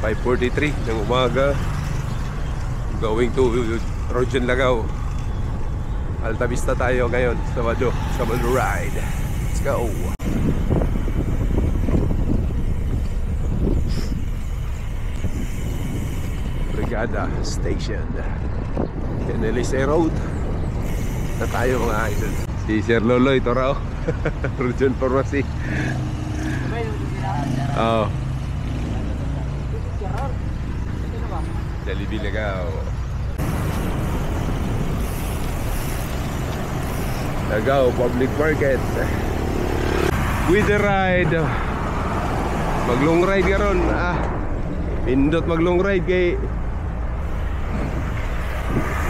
5:43 ng umaga. Going to Rojan Lagaw. Alta Vista tayo ngayon, Sabado ride. Let's go. Brigada Station, Canelise Road na tayo mga idol. Si Sir Lolo ito raw. Rojan Pharmacy. Oo. Jollibee Lagaw. Lagaw Public Market. With the ride. Mag-long ride karon. Pindot mag-long ride kay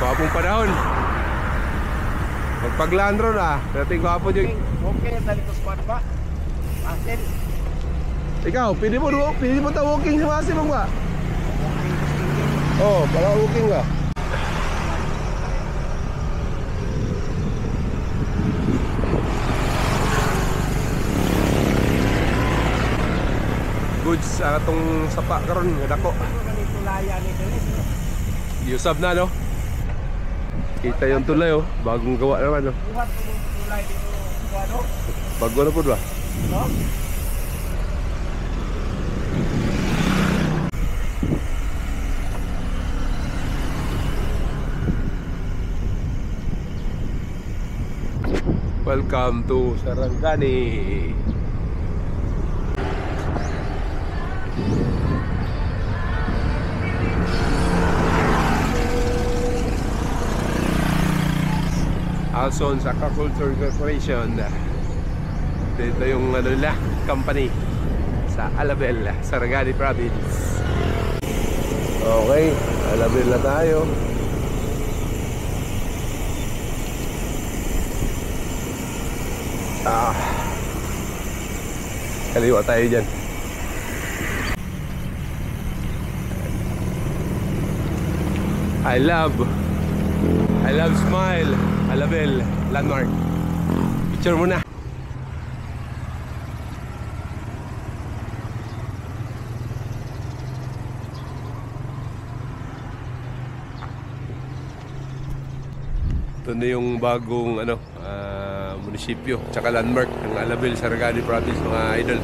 kapong panahon. Magpaglaan ron dating kapon yung okay, dali ko squad ba? Asin. Ikaw, pwede mo ta walking sa Masin mo ba? Oh, para walking ka. Goods sa atong sapa karon dako. Yusab na no. Kita yung tulay bagong gawa naman Bago na po ba? No? Welcome to Sarangani. Alson's Aquaculture Corporation. Dito yung company sa Alabel, Sarangani Province. Okay, Alabel na tayo. Kaliwa tayo dyan. I love smile. Alabel landmark. Picture muna. Ito na yung bagong munisipyo tsaka landmark ng Alabel, Sarangani Province mga idol.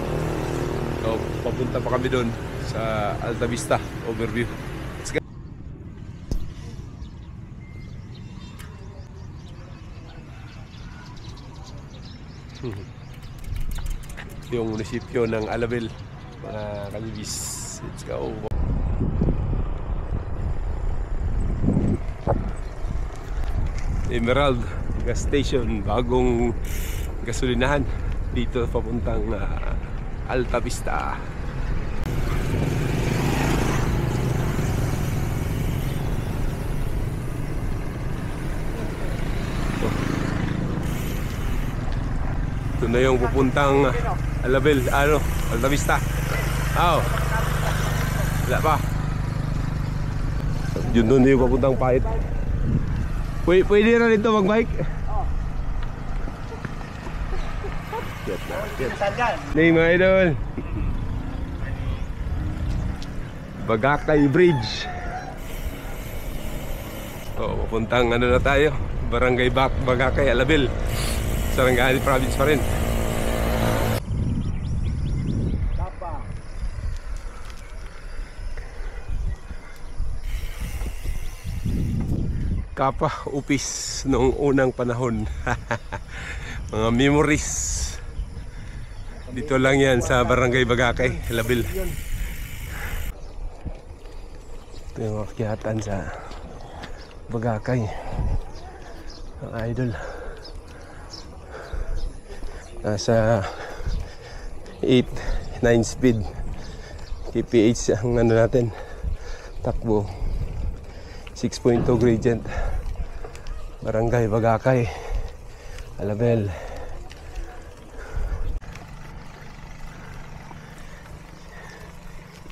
So, papunta pa kami doon sa Alta Vista overview. Let's go. Yung munisipyo ng Alabel mga kalibis. Let's go. Emerald gas station, bagong gasolinahan dito papuntang Alta Vista. Ito na yung pupuntang Alabel, Alta Vista. Wala pa. Yun doon yung papuntang Pait. Pwede na dito mag-bike? Ning mga idol, Bagakay Bridge. Papuntang na tayo, Barangay Bagakay, Alabel, Sarangani Province pa rin. Kapa upis noong unang panahon. Mga memories. Dito lang yan sa Barangay Bagakay, Alabel. Ito yung akyatan sa Bagakay, ang idol. Nasa 8-9 speed kph ang natin takbo. 6.2 gradient. Barangay Bagakay, Alabel.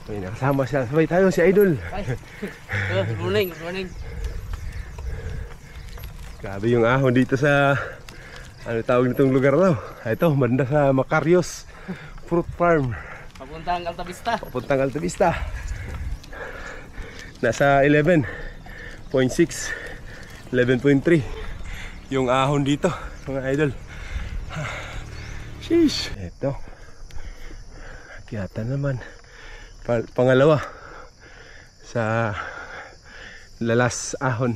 May nakasama siya. Sabay tayo si Idol. Good morning. Grabe yung ahon dito sa tawag nitong lugar daw. Ito, banda sa Macarios Fruit Farm. Papuntang Alta Vista. Papuntang Alta Vista. nasa 11.6, 11.3 yung ahon dito mga idol. Sheesh. Ito, akyatan naman, pangalawa sa lalas ahon,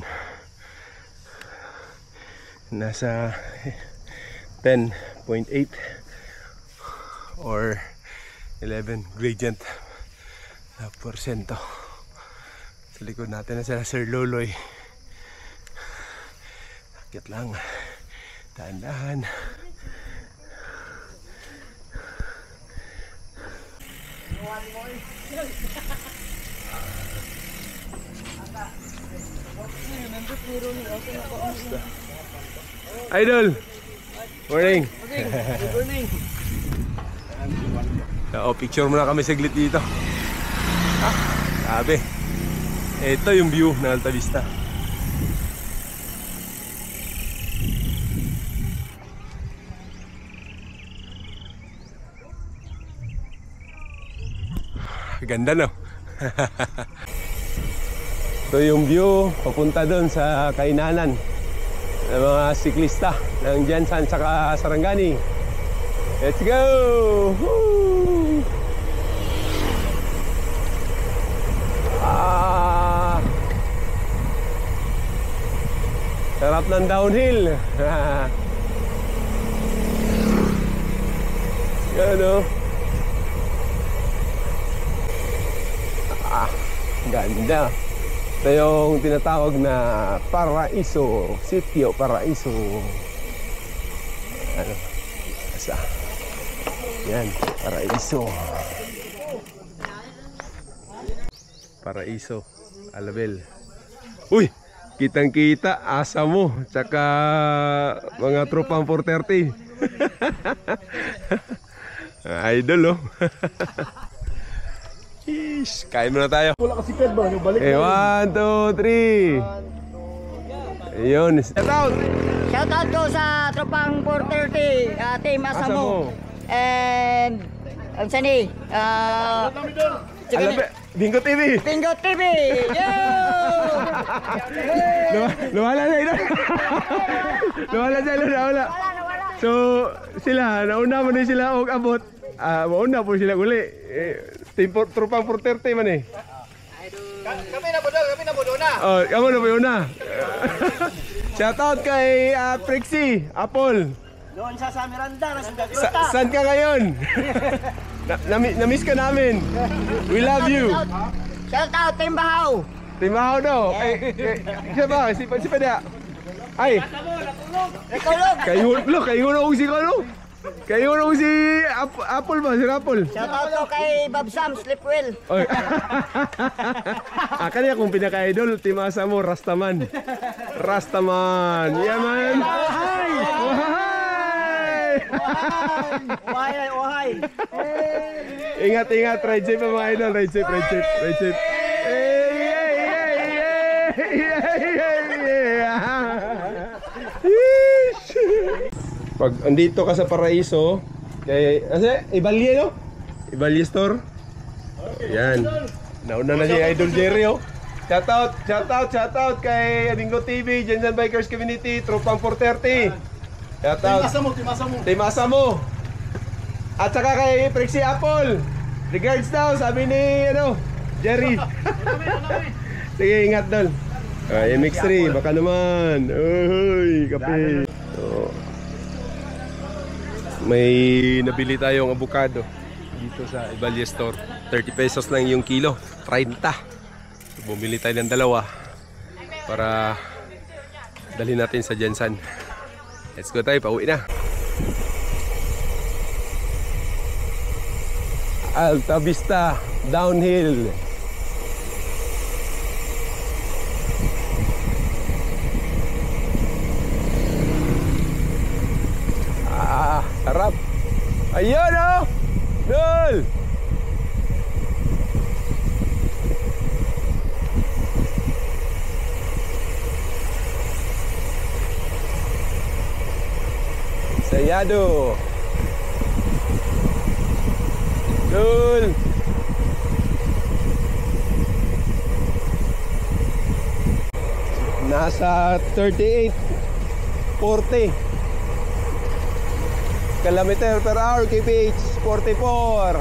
nasa 10.8 or 11 gradient na porsyento. Sa likod natin na sila Sir Loloy. Akyat lang, dahan-dahan. Idol, morning. Good morning. Picture muna kami saglit dito. Sabi, ito yung view ng Alta Vista. Ganda, no? Ito yung view papunta doon sa Kainanan ng mga siklista ng Jensan saka Sarangani. Let's go! Woo! Sarap ng downhill. Ano? Ganda. Ito yung tinatawag na Paraiso, Sitio Paraiso. Ano? Asa? Yan, Paraiso. Paraiso, Alabel. Uy! Kitang-kita, asa mo, tsaka mga tropang 430. Idol, oh. Ish, kain muna tayo. Wala kasi ped ba? Yung balik. 1, 2, 3. Ayun. Shoutout ko sa tropang 430, Team Asamo. And ang sani, Bingo TV. Bingo TV. Yo! Nawala na ito. Nawala sa ilo, nawala. So, sila, nauna mo na sila og abot. Mauna po sila uli. Tropang 430 man eh. Kami na po doon na. Oh, kamu na po yun na. Shoutout kay Prixie, Apple. Doon sa Miranda, nasa Saan ka ngayon? Na-miss ka namin. We love you. Shoutout Team Bahaw. Timahaw daw. Siya ba? Si Padya. Ay, Rekulog. kayo na kung si Kano. Kayo na kung si Apple ba? Si Apple. Shoutout ko kay Bob Sam Slipwell. Oy. Kanya kung pinaka-idol, timasa mo, Rastaman. Rastaman. Yeah, man. Ohay! Ohay! Ohay! Ingat, ride safe mga idol, ride safe. Pag andito ka sa Paraiso, kay Ibalye, no? Ibalye store. Yan. Nauna na si Idol Jerry, oh. Shoutout kay Bingo TV, Jensen Bikers Community, Tropang 430. Shoutout. Timasa mo. At saka kay Prixie Apple. Regards daw, sabi ni Jerry. Sige, ingat doon. MX3, baka naman. Uy, kape. So, may nabili tayong avocado dito sa Ibalye Store. 30 pesos lang yung kilo, 30. So, bumili tayo ng dalawa para dalhin natin sa Jensan. Let's go tayo, pauwi na. Alta Vista downhill. Sarap. Ayun, oh. Dol. Sayado. Dol. nasa 38, 40 kilometer per hour, kph 44.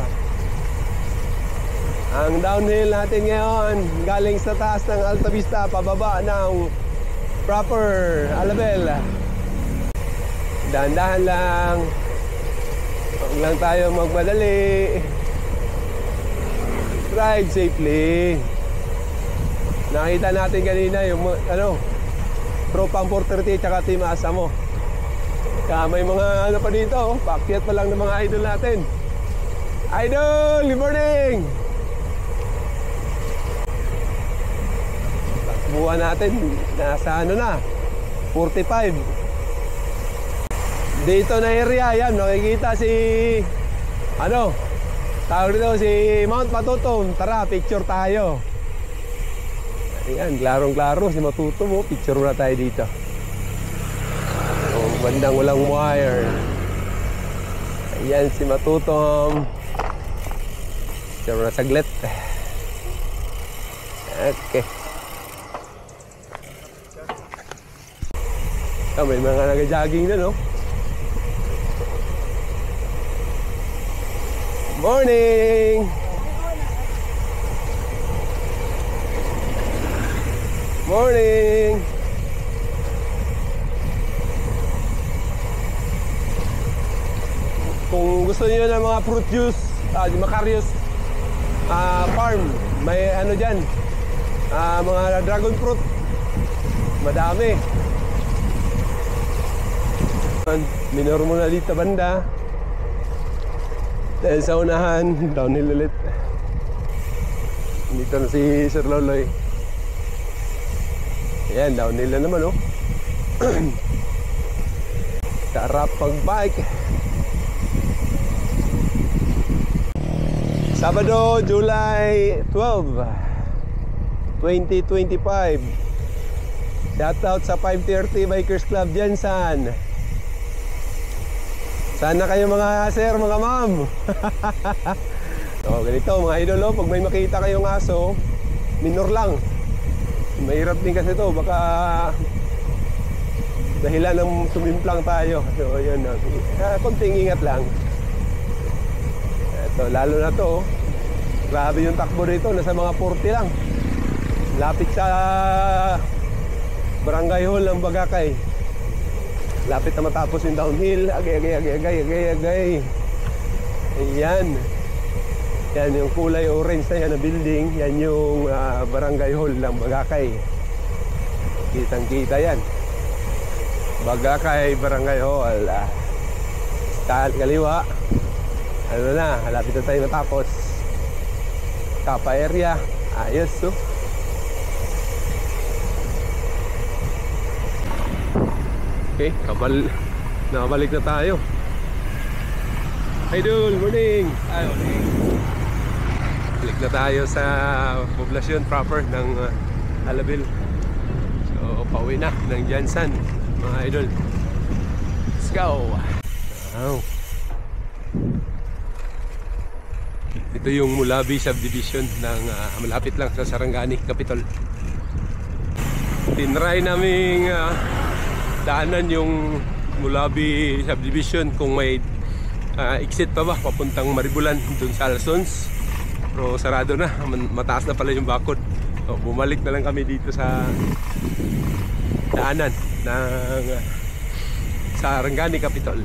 Ang downhill natin ngayon galing sa taas ng Alta Vista pababa ng proper Alabel. Dahan-dahan lang, huwag lang tayo magmadali. Ride safely. Nakita natin kanina yung tropang 430 tsaka Team Asamo. Kaya may mga pa dito, paakyat pa lang ng mga idol natin. Idol, good morning! Takbuhan natin, nasa na, 45. Dito na area, yan, makikita si, tawag dito si Mount Matutom. Tara, picture tayo. Ayan, klarong-klaro si Matutom, picture na tayo dito. Bandang walang wire. Ayan si Matutom. Picture na saglit. Okay. May mga nag-jogging na, no? Morning! Morning! Kung gusto niyo ng mga fruit juice, di Macarius farm, may dyan, mga dragon fruit, madami. Minor muna dito banda. Dahil sa unahan, downhill ulit. Dito na si Sir Loloy. Ayan, downhill na naman, Sarap pag-bike. Sabado, July 12, 2025. Shoutout sa 530 Bikers Club Jensan. Sana kayo mga sir, mga ma'am. So, ganito mga idol, pag may makita kayong aso, minor lang. Mahirap din kasi ito, baka dahilan ng sumimplang tayo. So yun, konting ingat lang. Ito, lalo na to, grabe yung takbo rito, nasa mga 40 lang. Lapit sa Barangay Hall ng Bagakay. Lapit na matapos yung downhill. Agay. Ayan. Yan yung kulay orange na yan na building. Yan yung Barangay Hall ng Bagakay. Kitang-kita yan. Bagakay Barangay Hall. Kaliwa. Lapit na tayo matapos. Kapa area. Ayos, Okay, nakabalik na tayo. Idol, morning! Morning. Balik na tayo sa poblasyon proper ng Alabel. So, pauwi na ng Jensan, mga idol. Let's go! Wow. Ito yung Mulabi subdivision ng malapit lang sa Sarangani, Capitol. Tinry naming daanan yung Mulabi subdivision kung may exit pa ba papuntang Maribulan dun sa Alsons, pero sarado na, mataas na pala yung bakod. So, bumalik na lang kami dito sa daanan ng Sarangani, Capitol.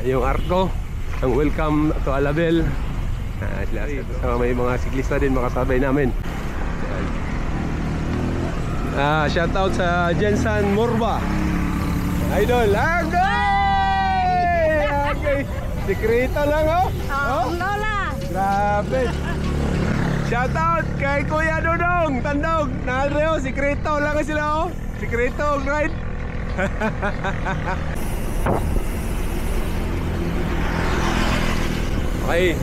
Yung arko ang welcome to Alabel. May mga siklista din makasabay namin. Shout out sa Jensan Morba. Idol, okay. Sikrito lang, Lola. Grabe. Shout out kay Kuya Dudong Tandog. Nagreo, sikrito lang sila, Sikrito, right? Okay,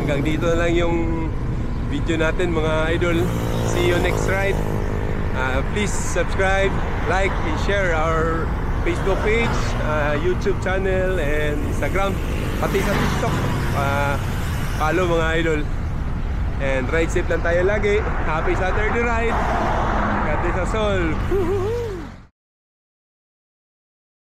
hanggang dito na lang yung video natin, mga idol. See you next ride. Please subscribe, like, and share our Facebook page, YouTube channel, and Instagram, pati sa TikTok. Follow, mga idol. And ride safe lang tayo lagi. Happy Saturday ride. God bless us. Parasol. Woohoo!